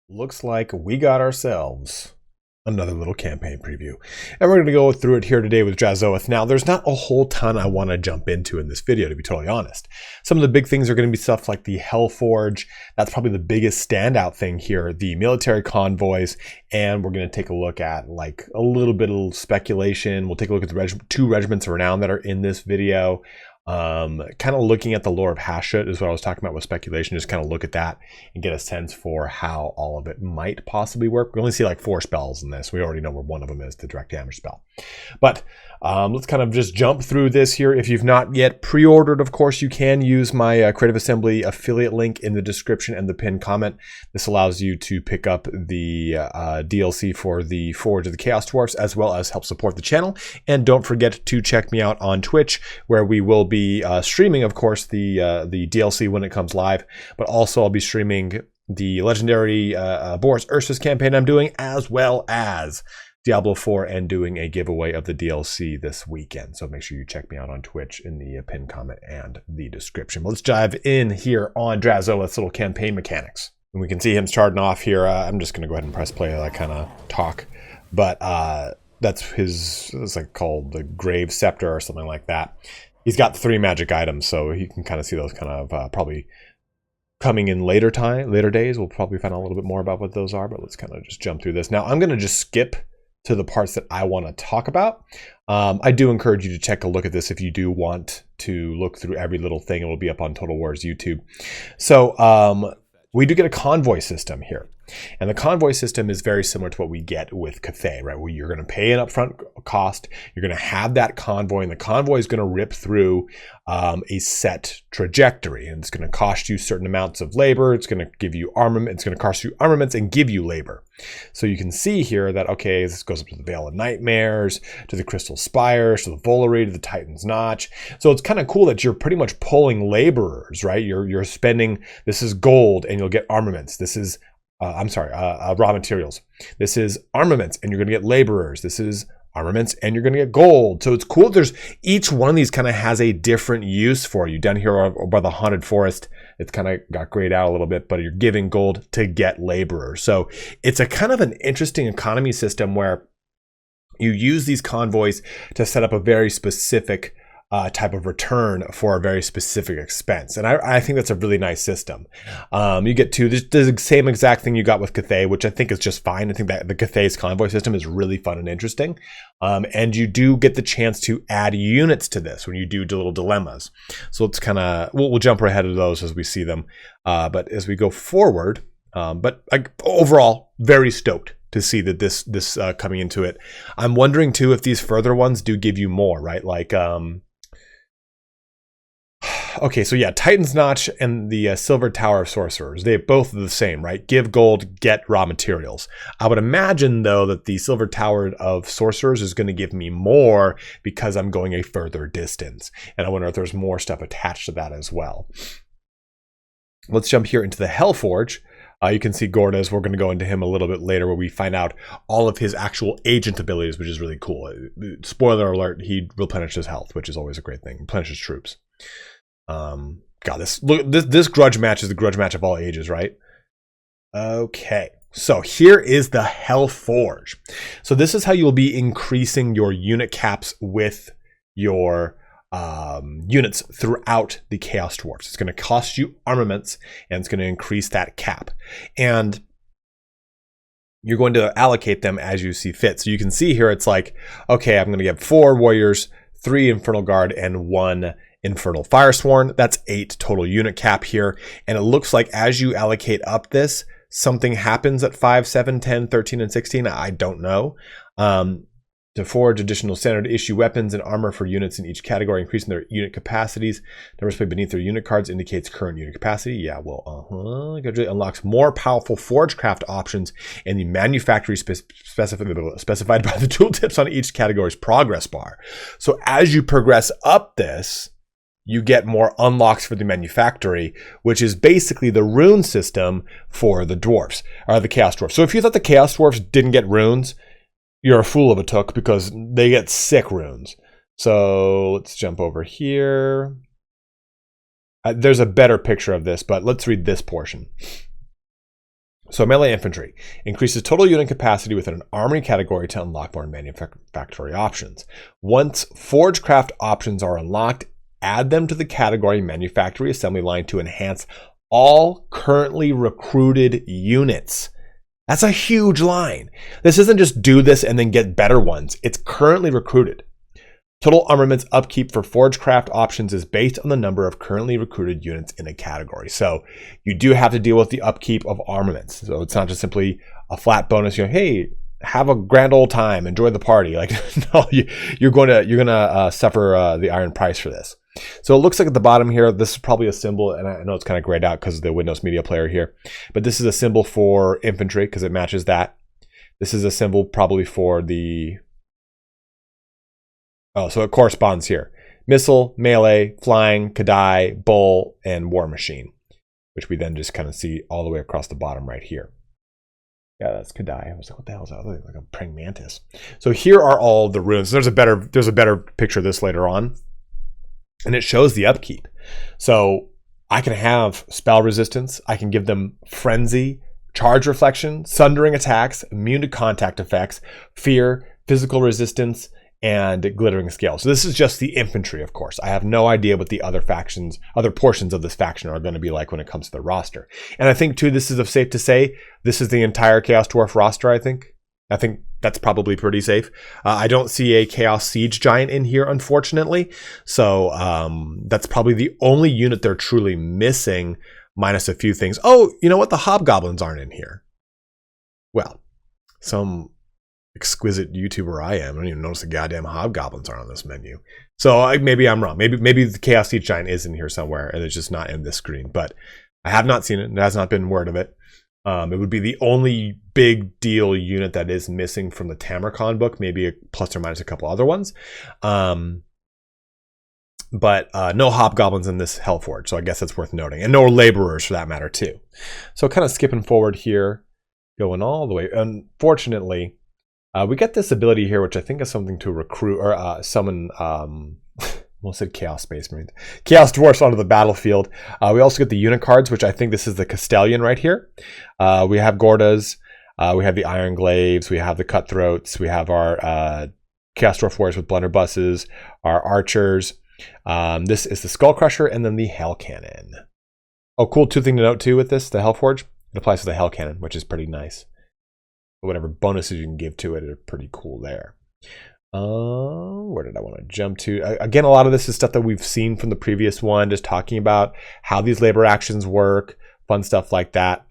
Looks like we got ourselves another little campaign preview. And we're going to go through it here today with Drazhoath. Now, there's not a whole ton I want to jump into in this video, to be totally honest. Some of the big things are going to be stuff like the Hellforge. That's probably the biggest standout thing here, the military convoys. And we're going to take a look at like a little bit of speculation. We'll take a look at the two regiments renown that are in this video. Kind of looking at the lore of Hashut is what I was talking about with speculation. Just kind of look at that and get a sense for how all of it might possibly work. We only see like 4 spells in this. We already know where one of them is, the direct damage spell. But let's kind of just jump through this here. If you've not yet pre-ordered, of course, you can use my Creative Assembly affiliate link in the description and the pinned comment. This allows you to pick up the DLC for the Forge of the Chaos Dwarfs, as well as help support the channel. And don't forget to check me out on Twitch, where we will be streaming, of course, the DLC when it comes live. But also I'll be streaming the legendary Boris Ursus campaign I'm doing, as well as Diablo 4, and doing a giveaway of the DLC this weekend. So make sure you check me out on Twitch in the pinned comment and the description. But let's dive in here on Drazhoath's little campaign mechanics. And we can see him starting off here. I'm just going to go ahead and press play as I kind of talk. But that's his, it's like called the Grave Scepter or something like that. He's got 3 magic items, so you can kind of see those kind of probably coming in later days. We'll probably find out a little bit more about what those are, but let's kind of just jump through this. Now, I'm going to just skip to the parts that I want to talk about. I do encourage you to take a look at this if you do want to look through every little thing. It will be up on Total War's YouTube. So we do get a convoy system here. And the convoy system is very similar to what we get with Cathay, right? Where you're going to pay an upfront cost, you're going to have that convoy, and the convoy is going to rip through a set trajectory, and it's going to cost you certain amounts of labor. It's going to give you armament. It's going to cost you armaments and give you labor. So you can see here that, okay, this goes up to the Veil of Nightmares, to the Crystal Spires, to the Volary, to the Titan's Notch. So it's kind of cool that you're pretty much pulling laborers, right? You're spending, this is gold, and you'll get armaments. This is raw materials. This is armaments, and you're going to get laborers. This is armaments, and you're going to get gold. So it's cool. There's each one of these kind of has a different use for you. Down here by the Haunted Forest, it's kind of got grayed out a little bit, but you're giving gold to get laborers. So it's a kind of an interesting economy system where you use these convoys to set up a very specific type of return for a very specific expense. And I think that's a really nice system. You get to the same exact thing you got with Cathay, which I think is just fine. I think that the Cathay's convoy system is really fun and interesting. And you do get the chance to add units to this when you do little dilemmas. So it's kind of, we'll jump right ahead of those as we see them. But as we go forward, but overall, very stoked to see that this coming into it. I'm wondering too if these further ones do give you more, right? Like, okay, so yeah, Titan's Notch and the Silver Tower of Sorcerers, they both are the same, right? Give gold, get raw materials. I would imagine, though, that the Silver Tower of Sorcerers is going to give me more because I'm going a further distance. And I wonder if there's more stuff attached to that as well. Let's jump here into the Hellforge. You can see Gordas. We're going to go into him a little bit later where we find out all of his actual agent abilities, which is really cool. Spoiler alert, he replenishes health, which is always a great thing. Replenishes troops. God, this grudge match is the grudge match of all ages, right? Okay, so here is the Hellforge. So this is how you will be increasing your unit caps with your units throughout the Chaos Dwarfs. It's going to cost you armaments, and it's going to increase that cap. And you're going to allocate them as you see fit. So you can see here, it's like, okay, I'm going to get 4 warriors, 3 Infernal Guard, and 1 Infernal Firesworn. That's 8 total unit cap here. And it looks like as you allocate up this, something happens at 5, 7, 10, 13, and 16. I don't know. To forge additional standard issue weapons and armor for units in each category, increasing their unit capacities. Numbers displayed beneath their unit cards indicates current unit capacity. Yeah, well, gradually unlocks more powerful forgecraft options in the manufactory specified by the tooltips on each category's progress bar. So as you progress up this, you get more unlocks for the manufactory, which is basically the rune system for the dwarfs, or the Chaos Dwarfs. So if you thought the Chaos Dwarfs didn't get runes, you're a fool of a took, because they get sick runes. So let's jump over here. There's a better picture of this, but let's read this portion. So melee infantry increases total unit capacity within an armory category to unlock more manufactory options. Once Forgecraft options are unlocked, add them to the category manufactory assembly line to enhance all currently recruited units. That's a huge line. This isn't just do this and then get better ones. It's currently recruited. Total armaments upkeep for Forgecraft options is based on the number of currently recruited units in a category. So you do have to deal with the upkeep of armaments. So it's not just simply a flat bonus. Hey, have a grand old time, enjoy the party. Like, no, you're gonna suffer the iron price for this. So it looks like at the bottom here, this is probably a symbol, and I know it's kind of grayed out because of the Windows Media Player here, but this is a symbol for infantry because it matches that. This is a symbol probably for the... Oh, so it corresponds here. Missile, melee, flying, Kadai, bull, and war machine, which we then just kind of see all the way across the bottom right here. Yeah, that's Kadai. I was like, what the hell is that? Like a praying mantis. So here are all the runes. There's a better picture of this later on, and it shows the upkeep. So I can have spell resistance. I can give them frenzy, charge reflection, sundering attacks, immune to contact effects, fear, physical resistance, and glittering scale. So this is just the infantry, of course. I have no idea what the other factions, other portions of this faction are going to be like when it comes to the roster. And I think too, this is safe to say, this is the entire Chaos Dwarf roster, I think that's probably pretty safe. I don't see a Chaos Siege Giant in here, unfortunately. So that's probably the only unit they're truly missing, minus a few things. Oh, you know what? The Hobgoblins aren't in here. Well, some exquisite YouTuber I am, I don't even notice the goddamn Hobgoblins aren't on this menu. So maybe I'm wrong. Maybe the Chaos Siege Giant is in here somewhere and it's just not in this screen. But I have not seen it. There has not been word of it. It would be the only big deal unit that is missing from the Tamarcon book, maybe a plus or minus a couple other ones. But no Hobgoblins in this Hellforge, so I guess that's worth noting. And no Laborers for that matter too. So kind of skipping forward here, going all the way. Unfortunately, we get this ability here, which I think is something to recruit or summon. Almost said Chaos Space Marines. Chaos Dwarfs onto the battlefield. We also get the unit cards, which I think this is the Castellan right here. We have Gordas. We have the Iron Glaives. We have the Cutthroats. We have our Chaos Dwarf Warriors with blunderbusses. Our Archers. This is the Skull Crusher and then the Hell Cannon. Oh, cool. Two thing to note too with this, the Hellforge. It applies to the Hell Cannon, which is pretty nice. Whatever bonuses you can give to it are pretty cool there. Where did I want to jump to? Again, a lot of this is stuff that we've seen from the previous one, just talking about how these labor actions work, fun stuff like that.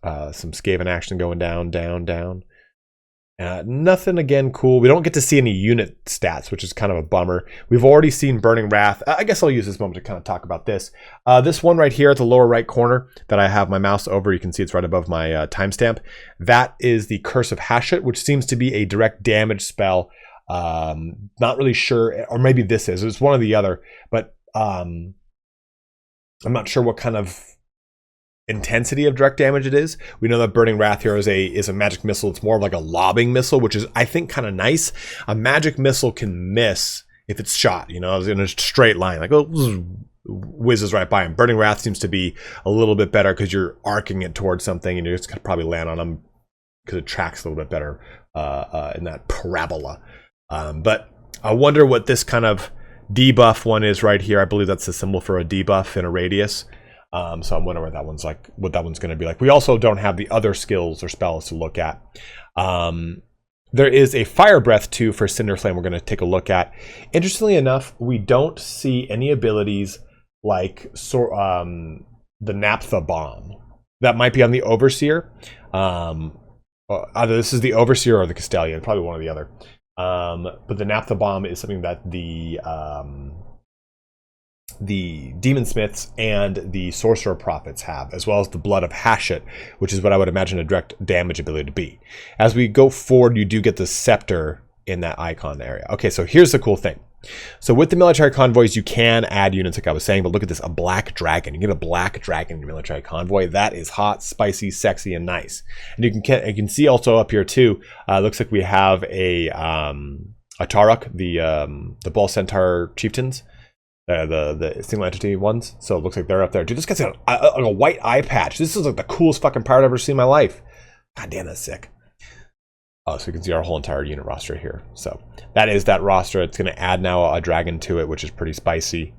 Some Skaven action going down, down, down. Nothing, again, cool. We don't get to see any unit stats, which is kind of a bummer. We've already seen Burning Wrath. I guess I'll use this moment to kind of talk about this. This one right here at the lower right corner that I have my mouse over, you can see it's right above my timestamp. That is the Curse of Hashut, which seems to be a direct damage spell. Not really sure, or maybe this is. It's one or the other, but I'm not sure what kind of intensity of direct damage it is. We know that Burning Wrath here is a magic missile. It's more of like a lobbing missile, which is, I think, kind of nice. A magic missile can miss if it's shot, you know, in a straight line, like, oh, whizzes right by him. Burning Wrath seems to be a little bit better because you're arcing it towards something and you're just gonna probably land on them because it tracks a little bit better in that parabola. But I wonder what this kind of debuff one is right here. I believe that's the symbol for a debuff in a radius. So I'm wondering what that one's like, what that one's going to be like. We also don't have the other skills or spells to look at. There is a Fire Breath too for Cinder Flame we're going to take a look at. Interestingly enough, we don't see any abilities like the Naphtha Bomb. That might be on the Overseer. Either this is the Overseer or the Castellan, probably one or the other. But the Naphtha Bomb is something that the Demon Smiths and the Sorcerer Prophets have, as well as the Blood of Hashut, which is what I would imagine a direct damage ability to be. As we go forward, you do get the Scepter in that icon area. Okay, so here's the cool thing. So with the military convoys, you can add units like I was saying, but look at this, a black dragon. You get a black dragon in your military convoy. That is hot, spicy, sexy, and nice. And you can see also up here too, looks like we have a Tarok, the Ball Centaur chieftains. the single entity ones. So it looks like they're up there. Dude, this guy's got a white eye patch. This is like the coolest fucking part I've ever seen in my life. God damn, that's sick. Oh, so you can see our whole entire unit roster here. So that is that roster. It's going to add now a dragon to it, which is pretty spicy.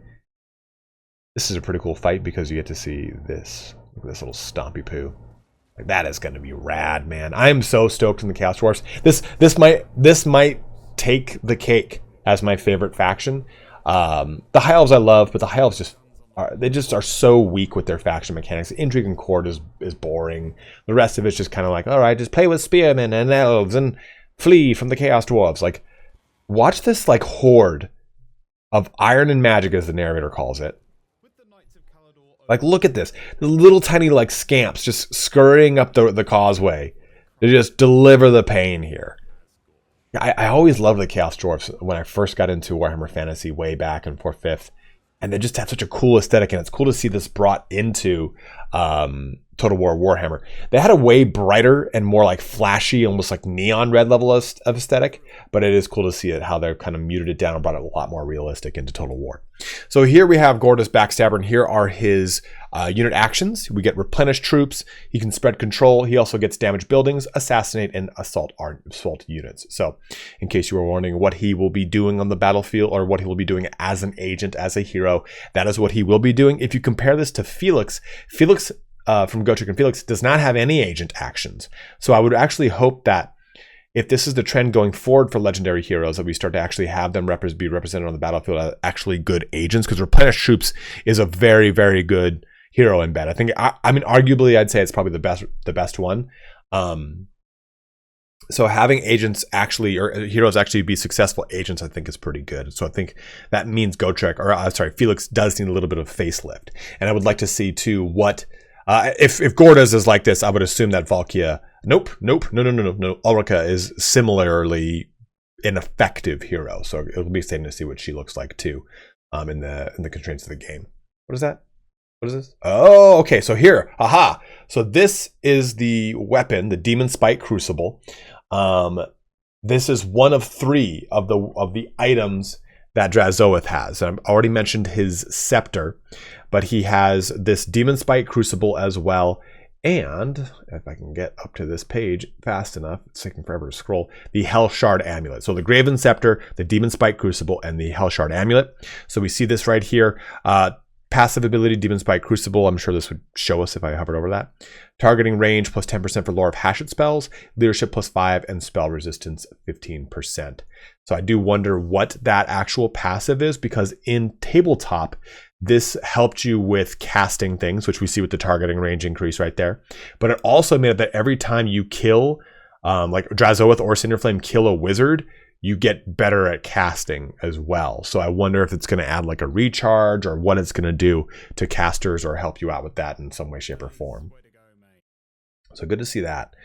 This is a pretty cool fight because you get to see this. Look at this little stompy poo. Like, that is going to be rad, man. I am so stoked in the Chaos Dwarfs. This might take the cake as my favorite faction. The High Elves I love, but the High Elves just are so weak with their faction mechanics. Intrigue and Court is boring. The rest of it's just kind of like, all right, just play with spearmen and elves and flee from the Chaos Dwarfs. Like, watch this like horde of iron and magic, as the narrator calls it. Like, look at this. The little tiny like scamps just scurrying up the causeway to just deliver the pain here. I always loved the Chaos Dwarfs when I first got into Warhammer Fantasy way back in 4th, 5th. And they just have such a cool aesthetic, and it's cool to see this brought into Total War Warhammer. They had a way brighter and more like flashy, almost like neon red level of aesthetic, but it is cool to see it how they've kind of muted it down and brought it a lot more realistic into Total War. So here we have Gortys Backstabber, and here are his unit actions. We get replenish troops. He can spread control. He also gets damage buildings, assassinate, and assault units. So in case you were wondering what he will be doing on the battlefield or what he will be doing as an agent, as a hero, that is what he will be doing. If you compare this to Felix from Gotrek and Felix does not have any agent actions. So I would actually hope that if this is the trend going forward for legendary heroes, that we start to actually have them be represented on the battlefield as actually good agents, because replenish troops is a very, very good hero embed. I think, I mean, arguably, I'd say it's probably the best one. So having agents actually, or heroes actually be successful agents, I think is pretty good. So I think that means Felix does need a little bit of facelift. And I would like to see too what, if Gortys is like this, I would assume that Valkia, no, Ulrika is similarly an effective hero. So it'll be exciting to see what she looks like too, in the constraints of the game. What is that? What is this? Oh, okay. So here, aha. So this is the weapon, the Demon Spike Crucible. This is one of 3 of the items that Drazhoath has. I've already mentioned his scepter, but he has this Demon Spike Crucible as well. And if I can get up to this page fast enough, it's taking forever to scroll, the Hell Shard Amulet. So the Graven Scepter, the Demon Spike Crucible, and the Hell Shard Amulet. So we see this right here. Passive ability, Demon Spike Crucible. I'm sure this would show us if I hovered over that. Targeting range plus 10% for Lore of Hashut spells. Leadership plus 5 and spell resistance 15%. So I do wonder what that actual passive is, because in tabletop, this helped you with casting things, which we see with the targeting range increase right there. But it also made it that every time you kill, like Drazhoath or Cinder Flame kill a wizard, you get better at casting as well. So I wonder if it's going to add like a recharge or what it's going to do to casters or help you out with that in some way, shape, or form. So good to see that.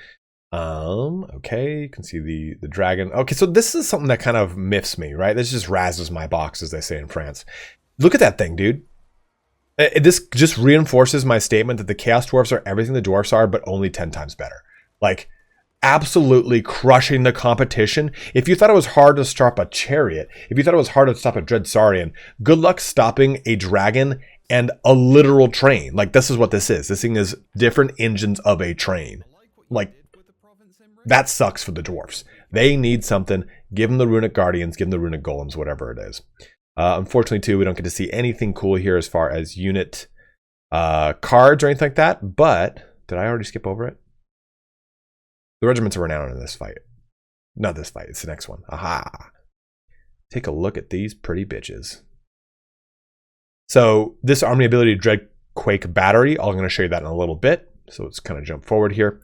Okay, you can see the dragon. Okay, so this is something that kind of miffs me, right? This just razzes my box, as they say in France. Look at that thing, dude. This just reinforces my statement that the Chaos Dwarfs are everything the dwarfs are, but only 10 times better. Like, absolutely crushing the competition. If you thought it was hard to stop a chariot, if you thought it was hard to stop a Dread Saurian, good luck stopping a dragon and a literal train. Like, this is what this is. This thing is different engines of a train. Like, that sucks for the dwarfs. They need something. Give them the Runic Guardians, give them the Runic Golems, whatever it is. Unfortunately, too, we don't get to see anything cool here as far as unit cards or anything like that. But, did I already skip over it? The regiments are renowned in this fight. Not this fight, it's the next one. Aha. Take a look at these pretty bitches. So this army ability, Dreadquake Battery, I'm going to show you that in a little bit. So let's kind of jump forward here.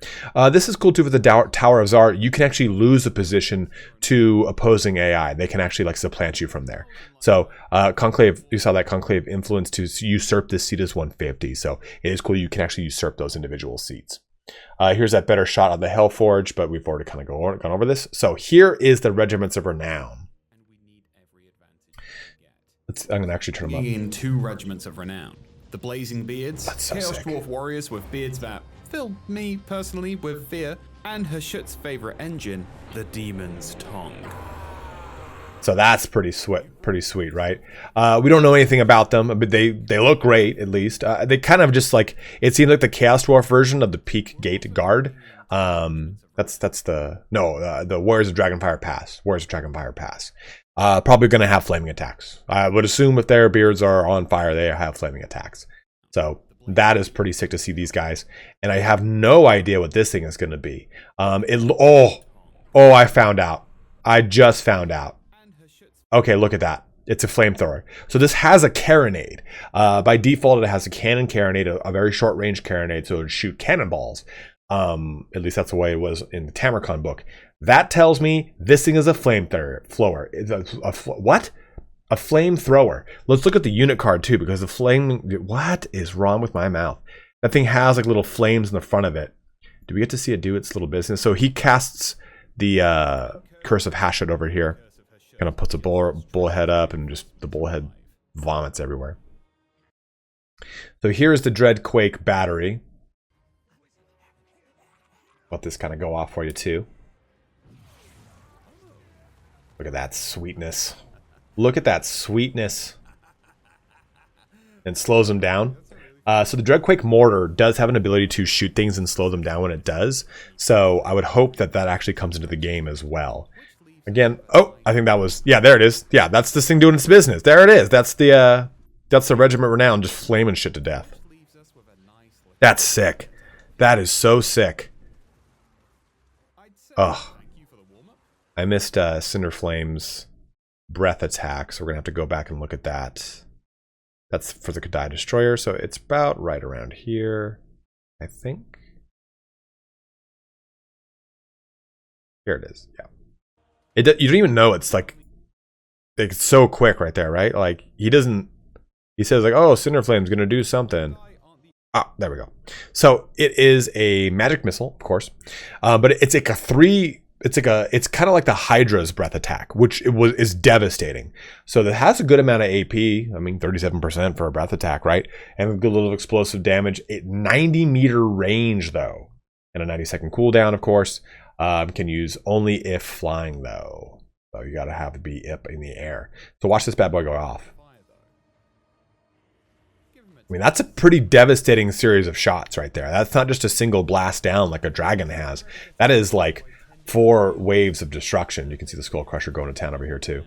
This is cool too with the Tower of Zar. You can actually lose a position to opposing AI. They can actually like supplant you from there. So Conclave, you saw that Conclave influence to usurp this seat is 150. So it is cool. You can actually usurp those individual seats. Here's that better shot on the Hellforge, but we've already kind of gone over this. So here is the Regiments of Renown. I'm going to actually turn them up. In 2 Regiments of Renown. The Blazing Beards, so Chaos sick. Dwarf Warriors with beards that fill me personally with fear, and Hashut's favorite engine, the Demon's Tongue. So that's pretty sweet, right? We don't know anything about them, but they look great, at least. They kind of just like, it seems like the Chaos Dwarf version of the Peak Gate Guard. That's the Warriors of Dragonfire Pass. Warriors of Dragonfire Pass. Probably going to have flaming attacks. I would assume if their beards are on fire, they have flaming attacks. So that is pretty sick to see these guys. And I have no idea what this thing is going to be. I found out. I just found out. Okay, look at that. It's a flamethrower. So this has a carronade. By default, it has a cannon carronade, a very short range carronade, so it would shoot cannonballs. At least that's the way it was in the Tamarcon book. That tells me this thing is a flamethrower. What? A flamethrower. Let's look at the unit card too, because the flame. What is wrong with my mouth? That thing has like little flames in the front of it. Do we get to see it do its little business? So he casts the Curse of Hashut over here. Kind of puts a bullhead up, and just the bullhead vomits everywhere. So here's the Dreadquake battery. Let this kind of go off for you too. Look at that sweetness. Look at that sweetness. And slows them down. So the Dreadquake Mortar does have an ability to shoot things and slow them down when it does. So I would hope that that actually comes into the game as well. Again, I think that was, yeah, there it is. Yeah, that's this thing doing its business. There it is. That's the Regiment Renown just flaming shit to death. That's sick. That is so sick. Ugh. I missed Cinder Flame's breath attack, so we're going to have to go back and look at that. That's for the Kadai Destroyer, so it's about right around here, I think. Here it is, yeah. You don't even know it's like it's so quick right there, right? Like he says like, oh, Cinder Flame's gonna do something. Ah, there we go. So it is a magic missile, of course, but it's like it's kind of like the Hydra's breath attack, which is devastating. So that has a good amount of AP. I mean, 37% for a breath attack, right? And a good little explosive damage. 90-meter range though, and a 90-second cooldown, of course. Can use only if flying though. So you gotta have to be up in the air. So watch this bad boy go off. I mean, that's a pretty devastating series of shots right there. That's not just a single blast down like a dragon has. That is like 4 waves of destruction. You can see the Skull Crusher going to town over here too.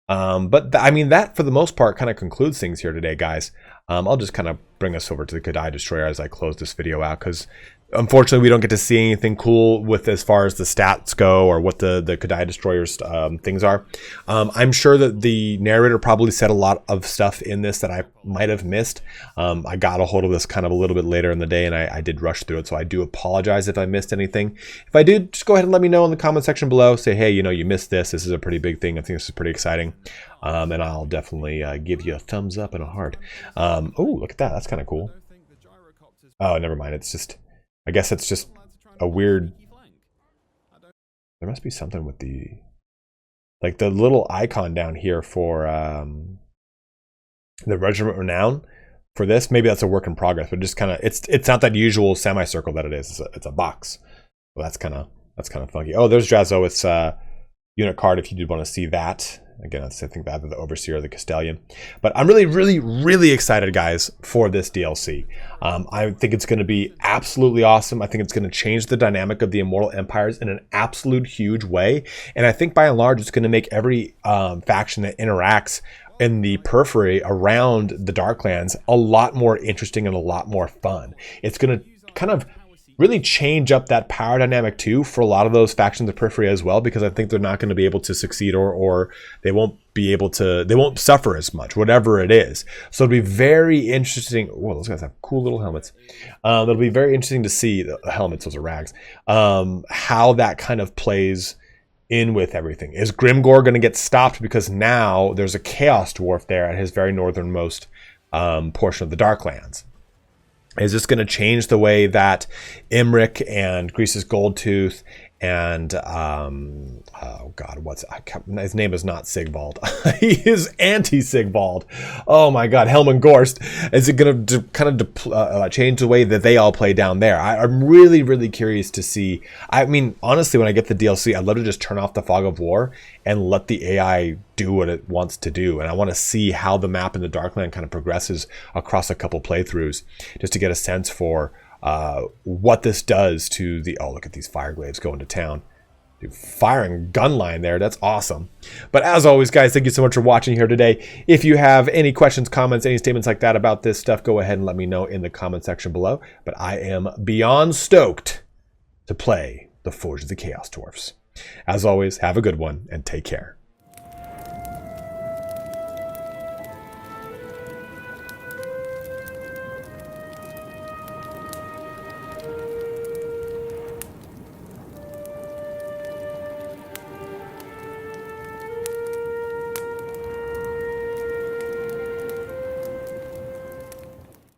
I mean, that for the most part kind of concludes things here today, guys. I'll just kind of bring us over to the Kadai Destroyer as I close this video out, because unfortunately we don't get to see anything cool with as far as the stats go or what the Kadai Destroyer's things are. I'm sure that the narrator probably said a lot of stuff in this that I might have missed. I got a hold of this kind of a little bit later in the day, and I did rush through it, so I do apologize if I missed anything. If I did, just go ahead and let me know in the comment section below. Say, hey, you know, you missed this. This is a pretty big thing. I think this is pretty exciting. And I'll definitely give you a thumbs up and a heart. Oh, look at that. That's kind of cool. Oh, never mind. It's just, I guess it's just a weird, there must be something with the, like the little icon down here for the Regiment Renown for this. Maybe that's a work in progress, but just kind of, it's not that usual semicircle that it is. It's a box. So that's kind of funky. Oh, there's Drazhoath's unit card if you did want to see that. Again, I think either the Overseer or the Castellan. But I'm really, really, really excited, guys, for this DLC. I think it's going to be absolutely awesome. I think it's going to change the dynamic of the Immortal Empires in an absolute huge way. And I think by and large, it's going to make every faction that interacts in the periphery around the Darklands a lot more interesting and a lot more fun. It's going to kind of really change up that power dynamic too for a lot of those factions of periphery as well, because I think they're not going to be able to succeed or they won't be able to, they won't suffer as much, whatever it is. So it'll be very interesting. Whoa, those guys have cool little helmets. It'll be very interesting to see the helmets, those are rags, how that kind of plays in with everything. Is Grimgor going to get stopped because now there's a Chaos Dwarf there at his very northernmost portion of the Darklands? Is this going to change the way that Imric and Grease's Goldtooth And oh god, his name is not Sigvald. He is anti-Sigvald. Oh my god, Helman Gorst. Is it going to kind of change the way that they all play down there? I'm really curious to see. I mean, honestly, when I get the DLC, I'd love to just turn off the fog of war and let the AI do what it wants to do. And I want to see how the map in the Darkland kind of progresses across a couple playthroughs, just to get a sense for what this does to the, oh, look at these Fireglaives going to town. Dude, firing gun line there. That's awesome. But as always, guys, thank you so much for watching here today. If you have any questions, comments, any statements like that about this stuff, go ahead and let me know in the comment section below. But I am beyond stoked to play the Forge of the Chaos Dwarfs. As always, have a good one and take care.